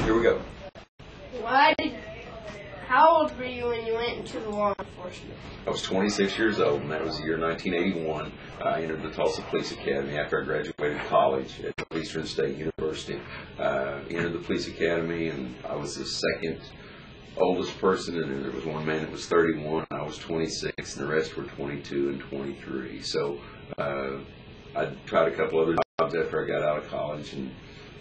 Here we go. How old were you when you went into the law enforcement? I was 26 years old, and that was the year 1981. I entered the Tulsa Police Academy after I graduated college at Eastern State University. Entered the police academy, and I was the second oldest person, and there was one man that was 31, I was 26, and the rest were 22 and 23. So I tried a couple other jobs after I got out of college, and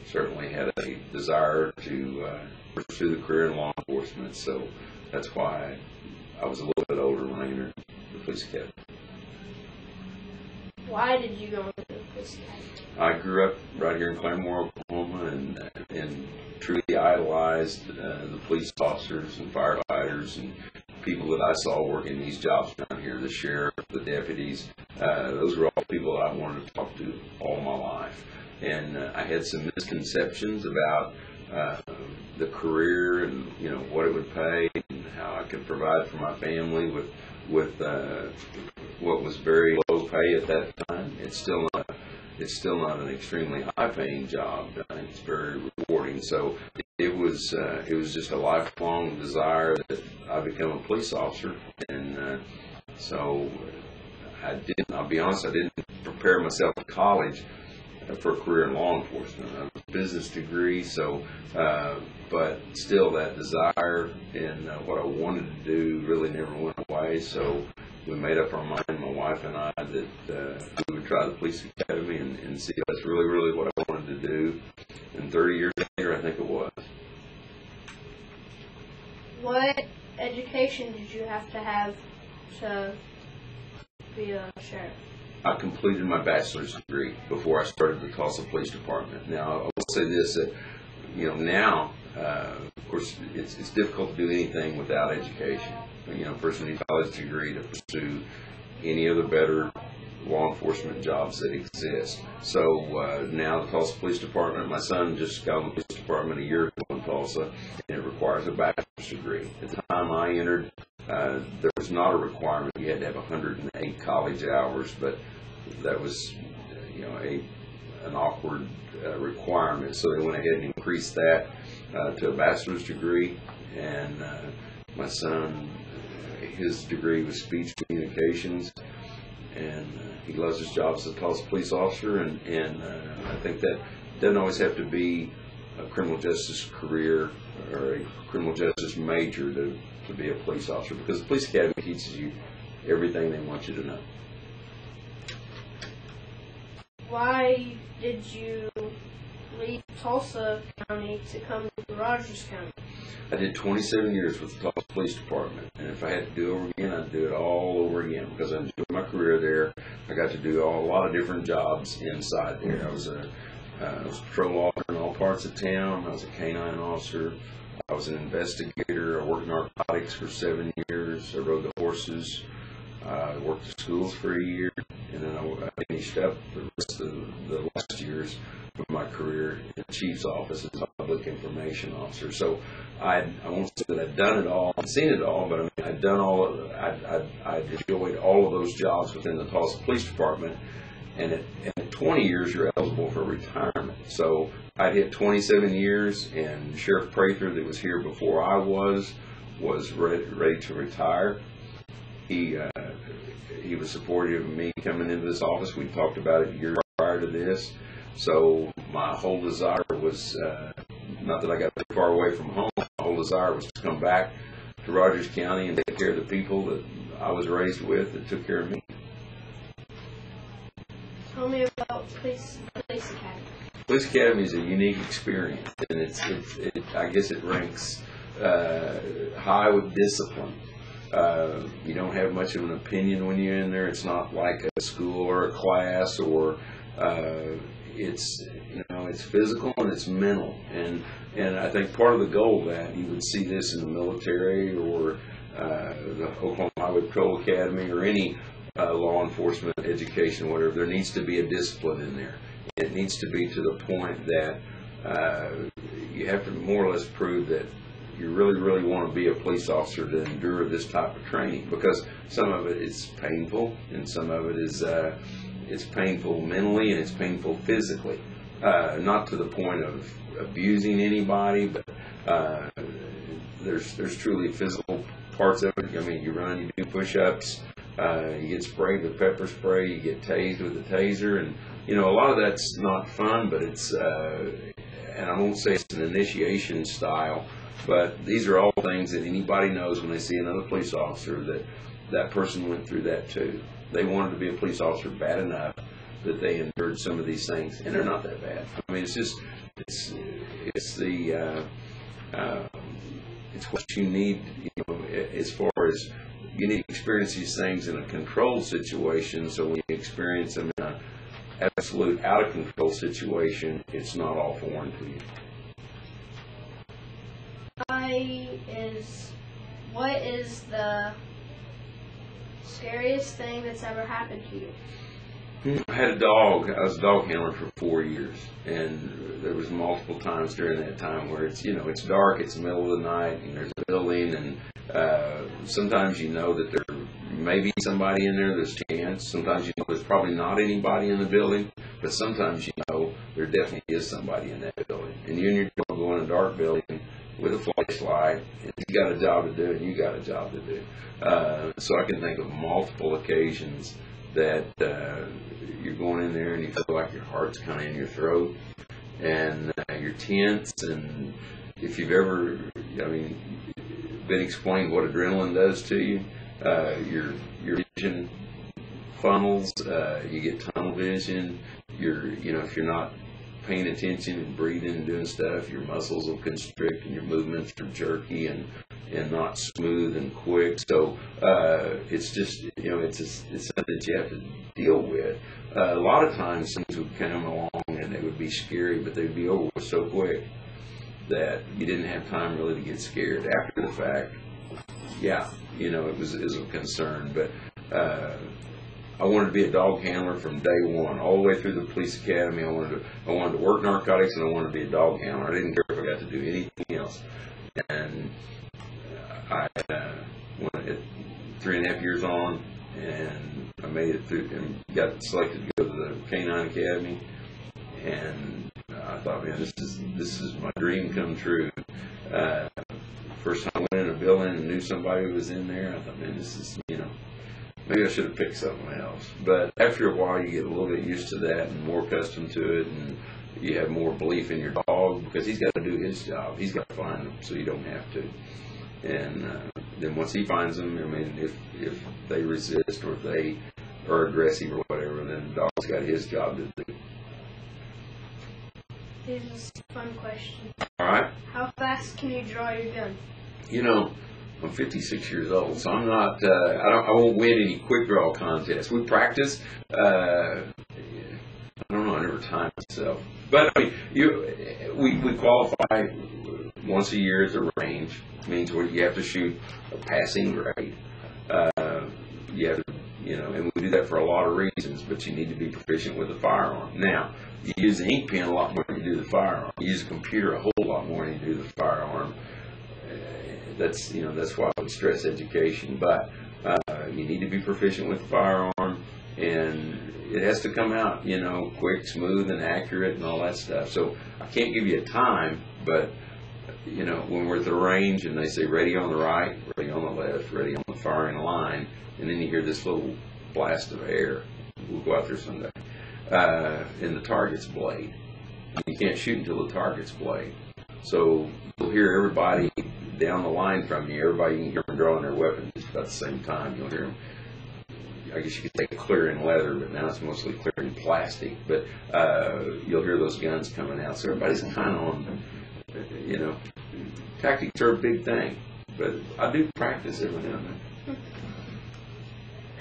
certainly had a desire to pursue the career in law enforcement. So that's why I was a little bit older when I entered the police academy. Why did you go into the police academy? I grew up right here in Claremore, Oklahoma, and truly idolized the police officers and firefighters and people that I saw working these jobs down here, the sheriff, the deputies. Those were all people I wanted to talk to all my life. And I had some misconceptions about the career and what it would pay and how I could provide for my family with what was very low pay at that time. It's still not an extremely high paying job. It's very rewarding. So it was just a lifelong desire that I become a police officer, and so I'll be honest, I didn't prepare myself in college for a career in law enforcement. I have a business degree, but still that desire and what I wanted to do really never went away. So we made up our mind, my wife and I, that we would try the police academy and see if that's really what I wanted to do. And 30 years later, I think it was. What education did you have to be a sheriff? I completed my bachelor's degree before I started the Tulsa Police Department. Now, I will say this, that now, of course, it's difficult to do anything without education. A person needs a college degree to pursue any of the better law enforcement jobs that exist. So now the Tulsa Police Department, my son just got in the police department a year ago in Tulsa, and it requires a bachelor's degree. At the time I entered, there was not a requirement. You had to have 108 college hours, but that was an awkward requirement. So they went ahead and increased that to a bachelor's degree. And my son, his degree was speech communications, and he loves his job as a Tulsa police officer. And I think that doesn't always have to be a criminal justice career or a criminal justice major to be a police officer, because the police academy teaches you everything they want you to know. Why did you leave Tulsa County to come to Rogers County? I did 27 years with the Tulsa Police Department, and if I had to do it over again, I'd do it all over again, because I enjoyed my career there. I got to do a lot of different jobs inside there. I was a patrol officer in all parts of town. I was a canine officer. I was an investigator. I worked narcotics for 7 years. I rode the horses. I worked at schools for a year, and then I finished up the rest of the last years of my career in the chief's office as a public information officer. So I won't say that I've done it all and seen it all, but I mean, I've done all of it. I enjoyed all of those jobs within the Tulsa Police Department, and at 20 years you're eligible for retirement. So I hit 27 years, and Sheriff Prather, that was here before I was ready to retire. He was supportive of me coming into this office. We talked about it a year prior to this. So my whole desire was, not that I got too far away from home, my whole desire was to come back to Rogers County and take care of the people that I was raised with that took care of me. Tell me about Police Academy. Police Academy is a unique experience, and I guess it ranks high with discipline. You don't have much of an opinion when you're in there. It's not like a school or a class, or it's physical and it's mental. And I think part of the goal of that, you would see this in the military or the Oklahoma Highway Patrol Academy or any law enforcement education, whatever. There needs to be a discipline in there. It needs to be to the point that you have to more or less prove that you really want to be a police officer to endure this type of training, because some of it is painful and some of it is it's painful mentally and it's painful physically. Not to the point of abusing anybody, but There's truly physical parts of it. I mean, you run, you do push-ups, you get sprayed with pepper spray, you get tased with a taser, and a lot of that's not fun, but it's and I won't say it's an initiation style, but these are all things that anybody knows when they see another police officer that person went through that too. They wanted to be a police officer bad enough that they endured some of these things, and they're not that bad. I mean, it's what you need, as far as you need to experience these things in a controlled situation. So when you experience them in an absolute out of control situation, it's not all foreign to you. What is the scariest thing that's ever happened to you? I had a dog. I was a dog handler for 4 years, and there was multiple times during that time where it's dark, it's the middle of the night, and there's a building, and sometimes that there may be somebody in there. There's a chance. Sometimes there's probably not anybody in the building, but sometimes there definitely is somebody in that building, and you and your dog go in a dark building with a flashlight, and he's got a job to do, and you got a job to do. So I can think of multiple occasions that you're going in there and you feel like your heart's kind of in your throat, and you're tense. And if you've ever, been explained what adrenaline does to you, your vision funnels, you get tunnel vision. If you're not paying attention and breathing and doing stuff, your muscles will constrict and your movements are jerky and not smooth and quick. So it's just it's something that you have to deal with. A lot of times things would come along and they would be scary, but they'd be over with so quick that you didn't have time really to get scared. After the fact, it was a concern, but I wanted to be a dog handler from day one, all the way through the police academy. I wanted to work narcotics, and I wanted to be a dog handler. I didn't care if I got to do anything else. And I went at 3.5 years on, and I made it through and got selected to go to the Canine Academy. And I thought, man, this is my dream come true. First time I went in a building and knew somebody was in there, I thought, man, this is, maybe I should have picked something else. But after a while, you get a little bit used to that and more accustomed to it, and you have more belief in your dog because he's got to do his job. He's got to find them, so you don't have to. And then once he finds them, if they resist or if they are aggressive or whatever, then the dog's got his job to do. Here's a fun question. All right. How fast can you draw your gun? I'm 56 years old, so I'm not. I won't win any quick draw contests. We practice. I don't know. I never time myself, but we qualify once a year as a range. It means where you have to shoot a passing grade. You have to, and we do that for a lot of reasons. But you need to be proficient with the firearm. Now, you use the ink pen a lot more than you do the firearm. You use a computer a whole lot more than you do the firearm. That's why I would stress education, but you need to be proficient with the firearm, and it has to come out, quick, smooth, and accurate, and all that stuff. So I can't give you a time, but when we're at the range and they say ready on the right, ready on the left, ready on the firing line, and then you hear this little blast of air. We'll go out there someday, and the target's blade. You can't shoot until the target's blade. So you'll hear everybody down the line from you. Everybody, you can hear them drawing their weapons just about the same time. You'll hear them. I guess you could take clear in leather, but now it's mostly clear in plastic. But you'll hear those guns coming out. So everybody's kind of on, tactics are a big thing. But I do practice every now and then.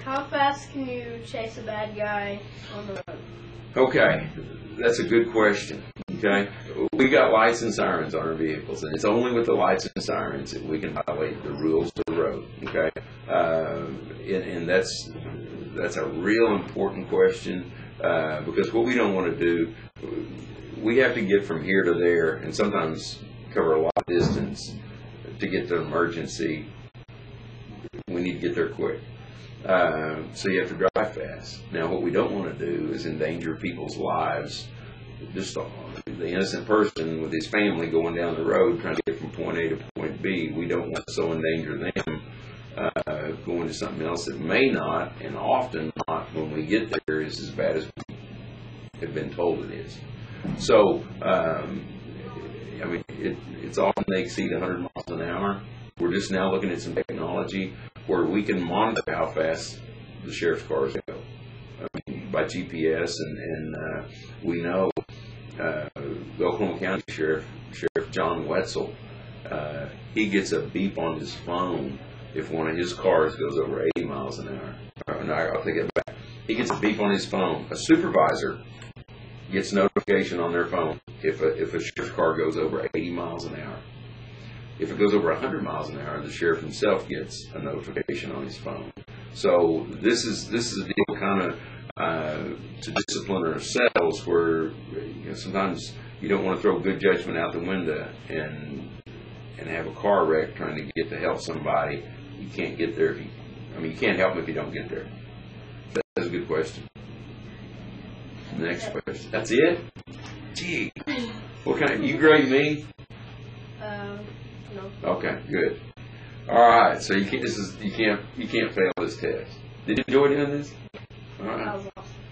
How fast can you chase a bad guy on the road? Okay, that's a good question. Okay, we got lights and sirens on our vehicles, and it's only with the lights and sirens that we can violate the rules of the road. Okay, and that's a real important question because what we don't want to do, we have to get from here to there, and sometimes cover a lot of distance to get to emergency. We need to get there quick. So you have to drive fast. Now, what we don't want to do is endanger people's lives. Just the innocent person with his family going down the road trying to get from point A to point B. We don't want to so endanger them going to something else that may not, and often not, when we get there, is as bad as we have been told it is. So, I mean, it's often they exceed 100 miles an hour. We're just now looking at some technology where we can monitor how fast the sheriff's cars go. I mean, by GPS, and we know the Oklahoma County Sheriff John Wetzel, he gets a beep on his phone if one of his cars goes over 80 miles an hour. No, I'll take it back. He gets a beep on his phone. A supervisor gets notification on their phone if a sheriff's car goes over 80 miles an hour. If it goes over 100 miles an hour, the sheriff himself gets a notification on his phone. So this is a deal kind of to discipline ourselves, where sometimes you don't want to throw good judgment out the window and have a car wreck trying to get to help somebody. You can't get there you can't help them if you don't get there. That's a good question. Next question. That's it? Gee. What kind? You grade me? No. Okay, good. All right. So you can't fail this test. Did you enjoy doing this? All right. That was awesome.